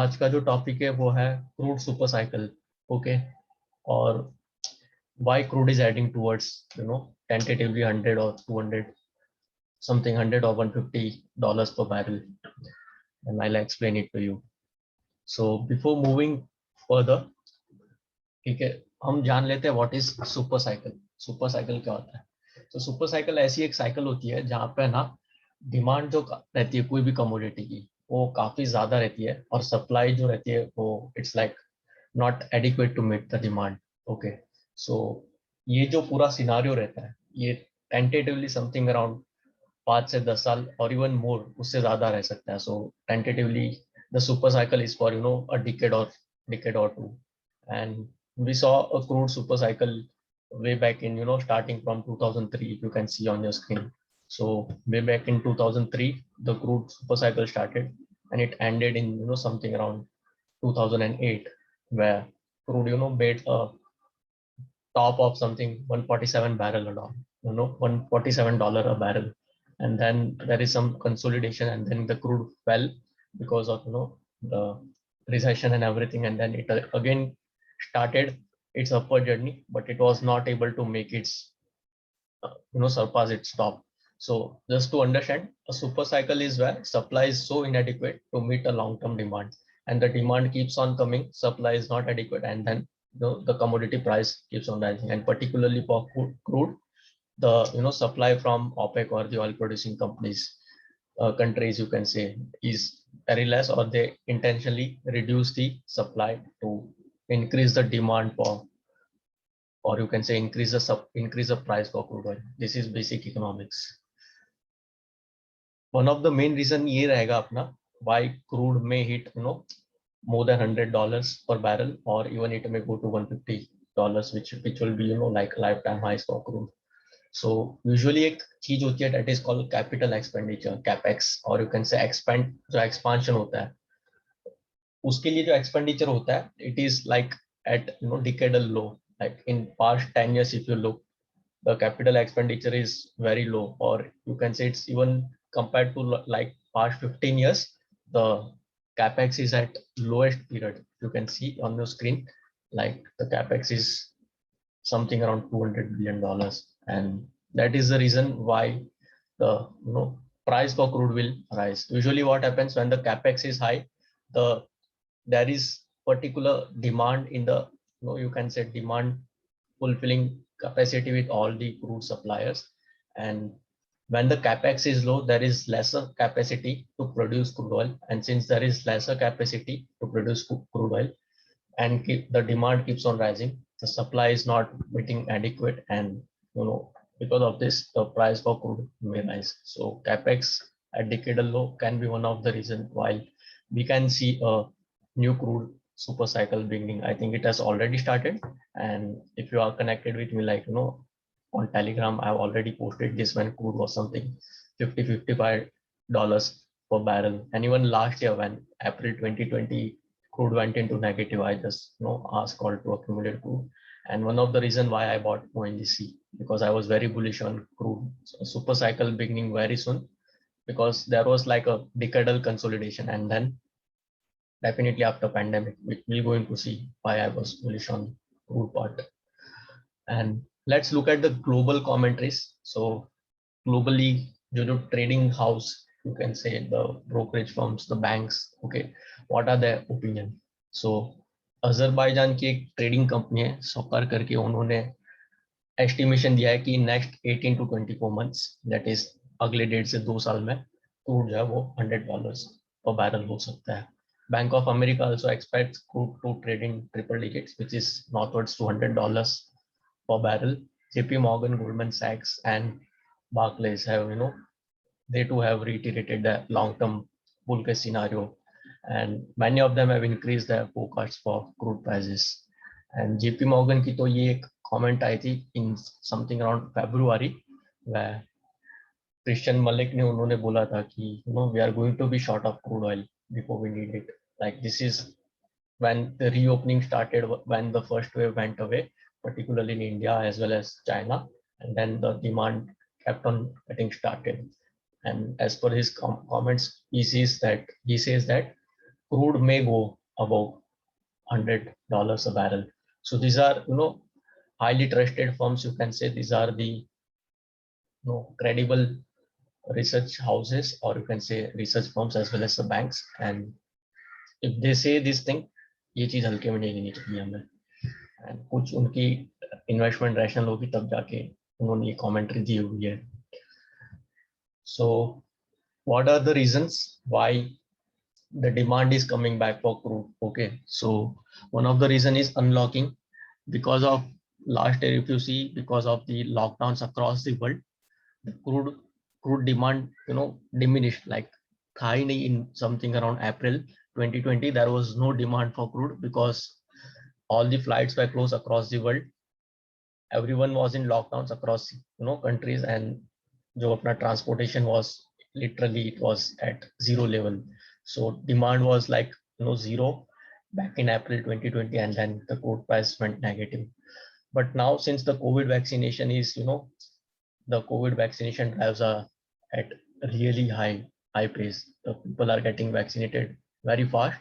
आज का जो टॉपिक है वो है क्रूड सुपर साइकिल. ओके. और why crude is heading towards tentatively 100 or 200, something 100 or 150 dollars per barrel, and I'll explain it to you. So before moving further, ठीक है, हम जान लेते हैं what is super cycle. Super cycle क्या होता है? तो सुपर साइकिल ऐसी एक साइकिल होती है जहाँ पे ना डिमांड जो रहती है कोई भी कमोडिटी की वो काफी ज्यादा रहती है, और सप्लाई जो रहती है वो it's like not adequate to meet the demand. Okay. So ये जो पूरा सिनारियो रहता है ये टेंटेटिवली समथिंग अराउंड 5 से 10 साल और इवन मोर, उससे ज्यादा रह सकता है. सो tentatively the super cycle is for a decade और to. And we saw a crude super cycle way back in starting from 2003, if you can see on your screen. So way back in 2003 the crude super cycle started, and it ended in something around 2008, where crude made a top of something 147 barrel a dollar, $147 a barrel. And then there is some consolidation, and then the crude fell because of the recession and everything, and then it again started its upward journey, but it was not able to make its surpass its top. So just to understand, a super cycle is where supply is so inadequate to meet a long-term demand, and the demand keeps on coming, supply is not adequate, and then the commodity price keeps on rising. And particularly for crude, the supply from OPEC or the oil producing countries, you can say, is very less, or they intentionally reduce the supply to increase the demand for, or you can say increase the price for crude oil. This is basic economics. One of the main reason ये रहेगा अपना why crude may hit more than $100 per barrel, or even it may go to $150, which will be like lifetime highs for crude. So usually एक चीज होती है that is called capital expenditure, capex, or you can say जो expansion होता है, उसके लिए जो expenditure होता है, it is like at decadal low. Like in past 10 years, if you look, the capital expenditure is very low, or you can say it's even compared to like past 15 years, the capex is at lowest period. You can see on the screen, like the capex is something around $200 billion, and that is the reason why the price for crude will rise. Usually what happens when the capex is high, there is particular demand in the you can say demand fulfilling capacity with all the crude suppliers, and when the capex is low, there is lesser capacity to produce crude oil, and since there is lesser capacity to produce crude oil, and the demand keeps on rising, the supply is not meeting adequate, and because of this the price for crude may rise. So capex at decadal low can be one of the reasons why we can see a new crude super cycle beginning. I think it has already started, and if you are connected with me, like on Telegram, I've already posted this when crude was something 50-55 dollars per barrel. And even last year when April 2020 crude went into negative, I just asked call to accumulate crude. And one of the reason why I bought ONGC, because I was very bullish on crude super cycle beginning very soon, because there was like a decadal consolidation, and then definitely after pandemic we're going to see why I was bullish on crude part. And let's look at the global commentaries. So globally, trading house, you can say the brokerage firms, the banks, okay, what are their opinion? So Azerbaijan की एक trading company है सोकर करके, उन्होंने estimation दिया है कि next 18 to 24 months, that is अगले 1.5 से 2 साल में क्रूड जो है वो $100 पर बैरल हो सकता है. Bank of America also expects crude to trade in triple digits, which is northwards to $100 per barrel. JP Morgan, Goldman Sachs, and Barclays have, they too have reiterated the long-term bull case scenario, and many of them have increased their forecasts for crude prices. And JP Morgan की तो ये एक comment आई थी in something around February, where Christian Malik ने उन्होंने बोला था कि we are going to be short of crude oil before we need it. Like this is when the reopening started, when the first wave went away, particularly in India as well as China, and then the demand kept on getting started. And as per his comments, he says that crude may go above $100 a barrel. So these are, highly trusted firms. You can say these are the, credible research houses, or you can say research firms as well as the banks. And if they say this thing, ये चीज हल्के में नहीं लेनी चाहिए हमें. And कुछ उनकी इन्वेस्टमेंट रैशनल होगी तब जाके उन्होंने ये कमेंट्री दी हुई है. So what are the reasons why the demand is coming back for crude? Okay, so one of the reason is unlocking. Because of last year, if you see, because of the lockdowns across the world, the crude demand, diminished. Like high in something around April 2020, there was no demand for crude because all the flights were closed across the world. Everyone was in lockdowns across countries, and जो अपना transportation was literally, it was at zero level. So demand was like zero back in April 2020, and then the crude price went negative. But now, since the COVID vaccination is, the COVID vaccination drives are at really high pace. The people are getting vaccinated very fast.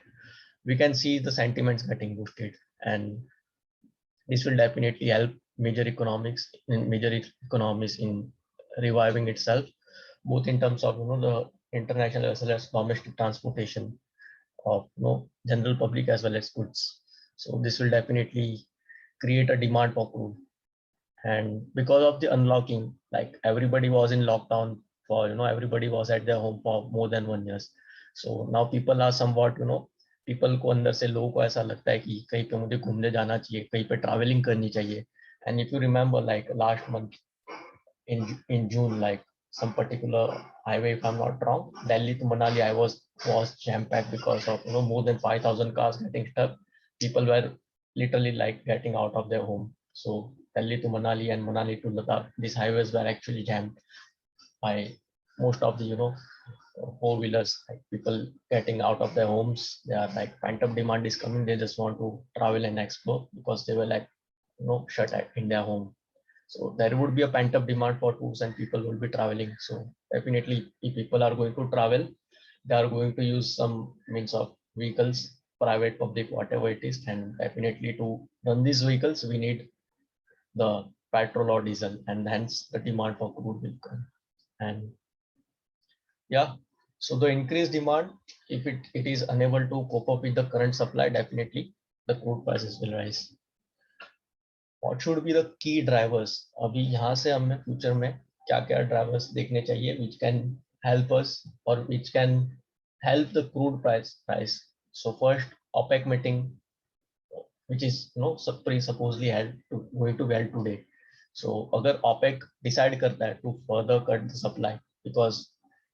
We can see the sentiments getting boosted, and this will definitely help major economies in reviving itself, both in terms of the international as well as domestic transportation of general public as well as goods. So this will definitely create a demand for crude. And because of the unlocking, like everybody was in lockdown for everybody was at their home for more than 1 year. So now people are somewhat people को अंदर से लोगों को ऐसा लगता है कि कहीं पे मुझे घूमने जाना चाहिए, कहीं पे ट्रैवलिंग करनी चाहिए. And if you remember like last month in June, like some particular highway, if I'm not wrong, Delhi to Manali, I was jam packed because of more than 5,000 cars getting stuck. People were literally like getting out of their home. So Delhi to Manali and Manali to Ladakh, these highways were actually jammed by most of the four-wheelers, like people getting out of their homes. They are like pent up demand is coming, they just want to travel and explore because they were like shut in their home. So there would be a pent up demand for tours and people will be traveling. So definitely if people are going to travel, they are going to use some means of vehicles, private, public, whatever it is. And definitely to run these vehicles, we need the petrol or diesel, and hence the demand for crude will come. And yeah, so the increased demand, if it is unable to cope up with the current supply, definitely the crude prices will rise. What should be the key drivers? अभी यहाँ से हमें future में क्या क्या drivers देखने चाहिए which can help us or which can help the crude price. So first, OPEC meeting, which is supposedly held going to be held today. So अगर OPEC decide करता है to further cut the supply, because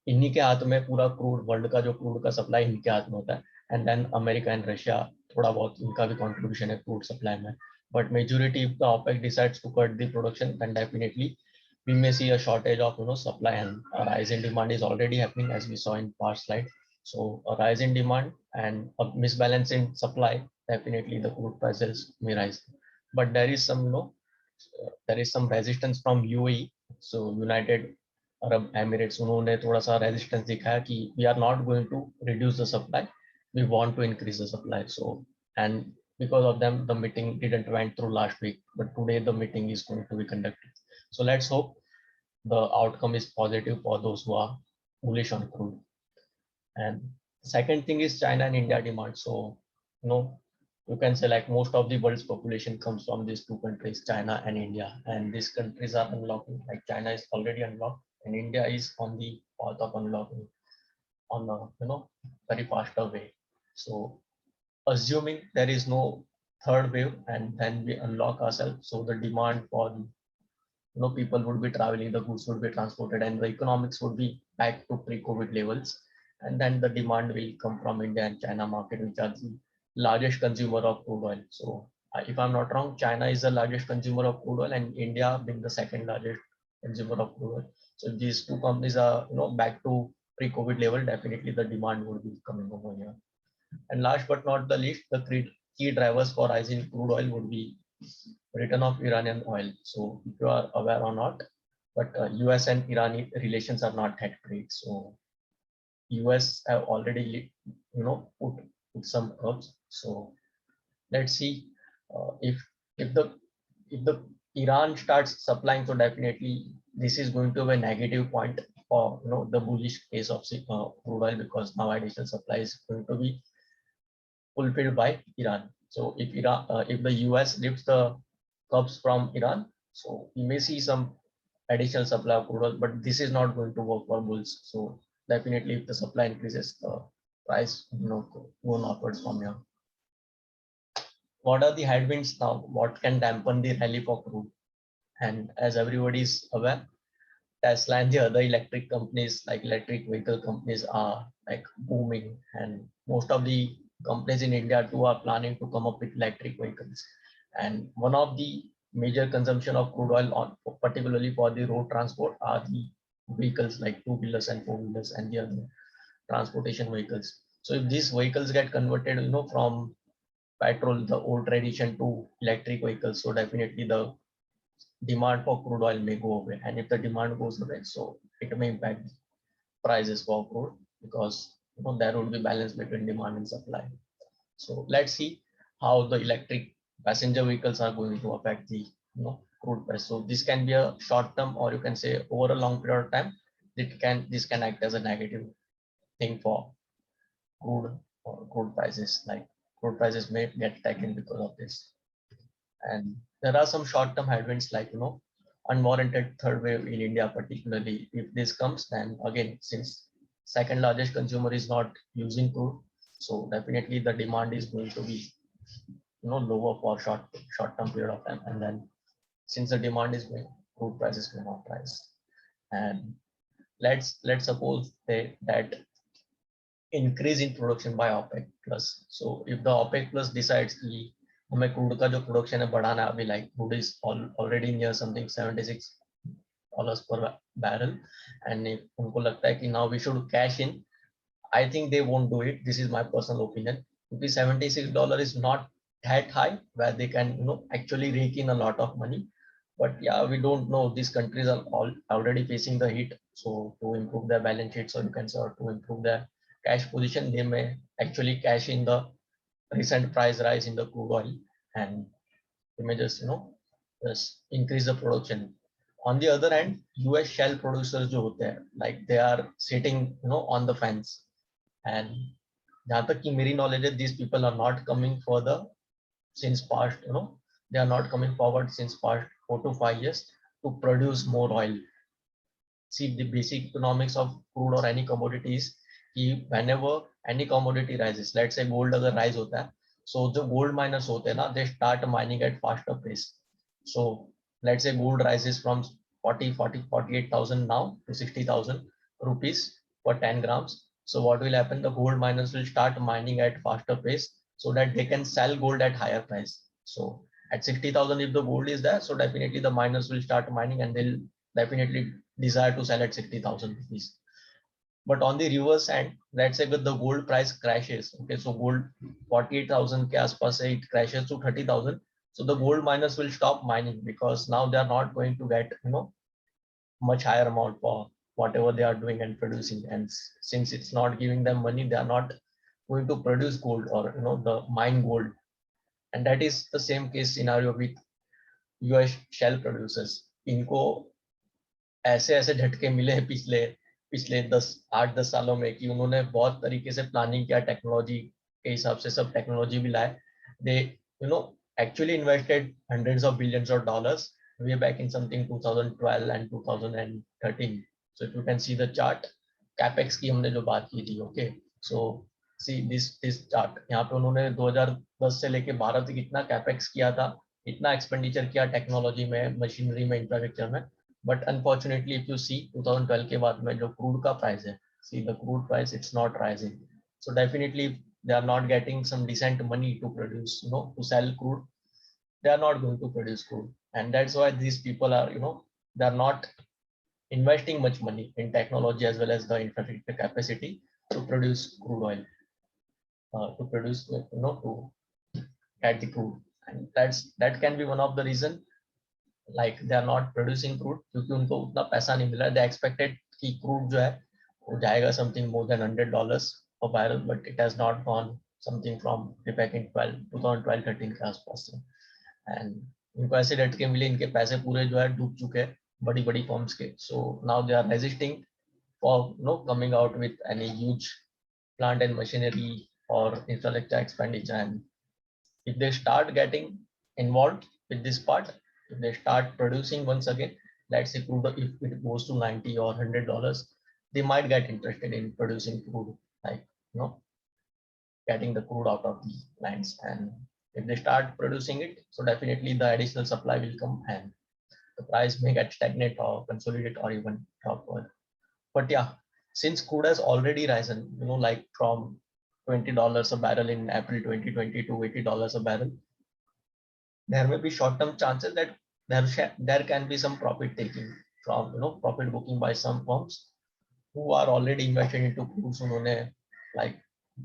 इन्हीं के हाथ में पूरा crude, world का जो क्रूड का सप्लाई इनके हाथ में होता है, and then America and Russia थोड़ा बहुत इनका भी कंट्रीब्यूशन है क्रूड सप्लाई में. But majority, if the OPEC decides to cut the production, then definitely we may see a shortage of supply, and a rise in demand is already happening as we saw in past slide. So a rise in demand and a misbalance in supply, definitely the crude prices may rise. But there is some there is some resistance from UAE. So United Arab Emirates, उन्होंने थोड़ा सा resistance दिखाया कि we are not going to reduce the supply, we want to increase the supply. So and because of them, the meeting didn't went through last week, but today the meeting is going to be conducted. So let's hope the outcome is positive for those who are bullish on crude. And second thing is China and India demand. So you can say like most of the world's population comes from these two countries, China and India, and these countries are unlocking. Like China is already unlocked, and India is on the path of unlocking on a very faster way. So assuming there is no third wave and then we unlock ourselves, so the demand for people would be traveling, the goods would be transported, and the economics would be back to pre-COVID levels. And then the demand will come from India and China market, which are the largest consumer of crude oil. So if I'm not wrong, China is the largest consumer of crude oil, and India being the second largest consumer of crude oil. So these two companies are back to pre-COVID level. Definitely the demand would be coming over here. And last but not the least, the key drivers for rising crude oil would be return of Iranian oil. So if you are aware or not, but US and Irani relations are not that great. So US have already put with some curbs. So let's see if the Iran starts supplying, so definitely this is going to be a negative point for the bullish case of crude oil, because now additional supply is going to be fulfilled by Iran. So if the US lifts the curbs from Iran, so we may see some additional supply of crude oil, but this is not going to work for bulls. So definitely, if the supply increases, the price go northwards from here. What are the headwinds now? What can dampen the rally for crude? And as everybody is aware, Tesla and the other electric companies, like electric vehicle companies, are like booming, and most of the companies in India too are planning to come up with electric vehicles. And one of the major consumption of crude oil, particularly for the road transport, are the vehicles like two-wheelers and four-wheelers and the other transportation vehicles. So if these vehicles get converted, from petrol, the old tradition, to electric vehicles, so definitely the demand for crude oil may go away. And if the demand goes away, so it may impact prices for crude, because there would be balance between demand and supply. So let's see how the electric passenger vehicles are going to affect the crude price. So this can be a short term, or you can say over a long period of time, this can act as a negative thing for crude or crude prices. Like crude prices may get taken because of this. And there are some short-term headwinds, like unwarranted third wave in India, particularly. If this comes, then again, since second largest consumer is not using crude, so definitely the demand is going to be lower for short-term period of time. And then since the demand is going, crude prices may not rise. And let's suppose that increase in production by OPEC plus. So if the OPEC plus decides कि हमें crude का जो production है बढ़ाना है, अभी like crude is already near something $76 per barrel, and if उनको लगता है कि now we should cash in, I think they won't do it. This is my personal opinion. Because $76 is not that high where they can actually rake in a lot of money. But yeah, we don't know. These countries are all already facing the heat. So to improve their balance sheets, or you can say, or to improve their cash position, they may actually cash in the recent price rise in the crude oil, and they may just increase the production. On the other hand, US shell producers जो होते हैं, like they are sitting on the fence, and जहाँ तक कि मेरी knowledge है, these people are not coming further since past, they are not coming forward since past 4 to 5 years to produce more oil. See, the basic economics of crude or any commodity is कि whenever any commodity rises, let's say gold अगर rise होता है, so the gold miners होते हैं ना, they start mining at faster pace. So let's say gold rises from 48,000 now to 60,000 rupees for 10 grams. So what will happen? The gold miners will start mining at faster pace so that they can sell gold at higher price. So at 60,000, if the gold is there, so definitely the miners will start mining, and they'll definitely desire to sell at 60,000 rupees. But on the reverse end, let's say that the gold price crashes. Okay, so gold 48,000 के आसपास से it crashes to 30,000. So the gold miners will stop mining, because now they are not going to get much higher amount for whatever they are doing and producing. And since it's not giving them money, they are not going to produce gold, or the mine gold. And that is the same case scenario with US shell producers. इनको ऐसे ऐसे झटके मिले हैं पिछले 8-10 सालों में, कि उन्होंने बहुत तरीके से प्लानिंग किया, टेक्नोलॉजी के हिसाब से सब टेक्नोलॉजी भी लाए. दे actually invested hundreds of billions of dollars way back in something 2012 and 2013. So if you can see the chart, capex की हमने जो बात की थी, okay, so see this chart, यहाँ पे उन्होंने 2010 से लेके 12 तक इतना capex किया था, इतना एक्सपेंडिचर किया टेक्नोलॉजी में, मशीनरी में, इंफ्रास्ट्रक्चर में. But unfortunately if you see 2012 के बाद में जो क्रूड का प्राइस है, see the crude price, it's not rising. So definitely they are not getting some decent money to produce, to sell crude. They are not going to produce crude, and that's why these people are, they are not investing much money in technology as well as the infrastructure capacity to produce crude oil, to produce, to get the crude. And that can be one of the reason, like they are not producing crude, क्योंकि उनको उतना पैसा नहीं मिला. They expected कि crude जो है वो जाएगा something more than $100 per barrel, but it has not gone something from back in 2012-13 के आसपास से, एंड इनको ऐसे झटके मिले, इनके पैसे पूरे जो है डूब चुके हैं बड़ी बड़ी फर्म्स के. So now they are resisting for coming out with any huge plant and machinery or infrastructure expenditure. And if they start getting involved with this part, if they start producing once again, let's say crude, if it goes to $90 or $100, they might get interested in producing crude, like getting the crude out of the lands. And if they start producing it, so definitely the additional supply will come and the price may get stagnant or consolidate or even drop further. But yeah, since crude has already risen, like from $20 a barrel in April 2020 to $80 a barrel, there may be short-term chances that there can be some profit taking from profit booking by some firms who are already invested into crude. So like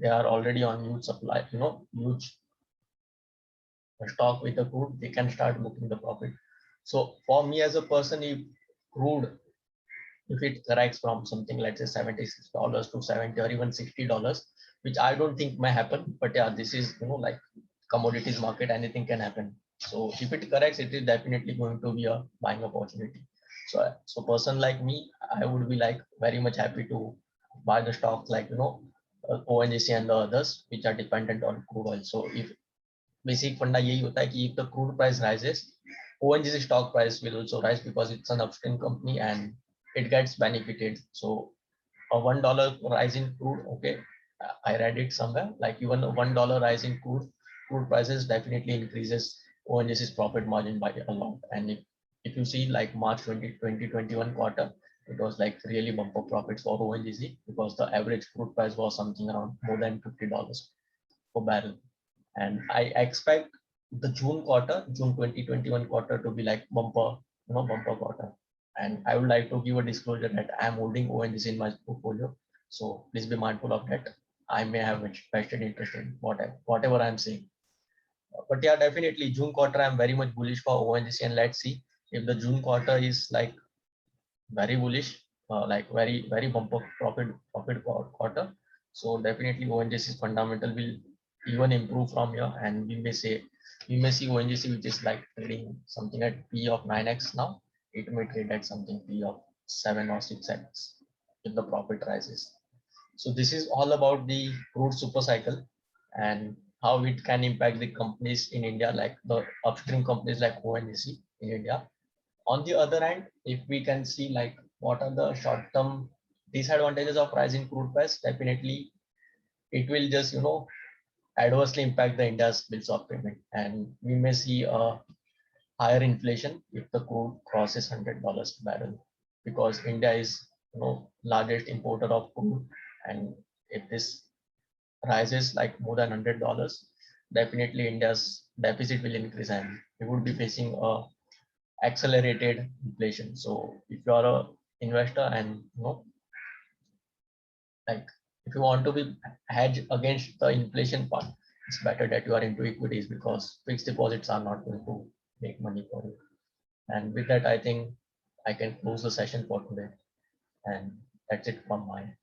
they are already on huge supply, huge stock with the crude, they can start booking the profit. So for me as a person, if crude, if it corrects from something, let's say $76 to 70 or even $60, which I don't think may happen, but yeah, this is like commodities market, anything can happen. So if it corrects, it is definitely going to be a buying opportunity. So person like me, I would be like very much happy to buy the stocks like ONGC and the others which are dependent on crude oil. So if basic funda यही होता है कि if the crude price rises, ONGC stock price will also rise because it's an upstream company and it gets benefited. So a $1 rise in crude, okay, I read it somewhere, like even a $1 rise in crude prices definitely increases ONGC's profit margin by a lot. And if you see like March 2021 quarter, it was like really bumper profits for ONGC because the average crude price was something around more than $50 per barrel. And I expect the June 2021 quarter to be like bumper quarter. And I would like to give a disclosure that I am holding ONGC in my portfolio. So please be mindful of that. I may have vested interest in whatever I'm saying. But yeah, definitely June quarter, I'm very much bullish for ONGC, and let's see if the June quarter is like very bullish, like very bumper profit quarter. So definitely ONGC's fundamental will even improve from here, and we may see ONGC which is like trading something at P of 9x now. It may trade at something P of 7 or 6x if the profit rises. So this is all about the crude super cycle and how it can impact the companies in India, like the upstream companies like ONGC in India. On the other hand, if we can see like what are the short-term disadvantages of rising crude price, definitely it will just adversely impact the India's bills of payment, and we may see a higher inflation if the crude crosses $100 per barrel, because India is largest importer of crude, and if this rises like more than $100, definitely India's deficit will increase and we would be facing a accelerated inflation. So if you are a investor and like if you want to be hedge against the inflation part, it's better that you are into equities because fixed deposits are not going to make money for you. And with that, I think I can close the session for today. And that's it from my end.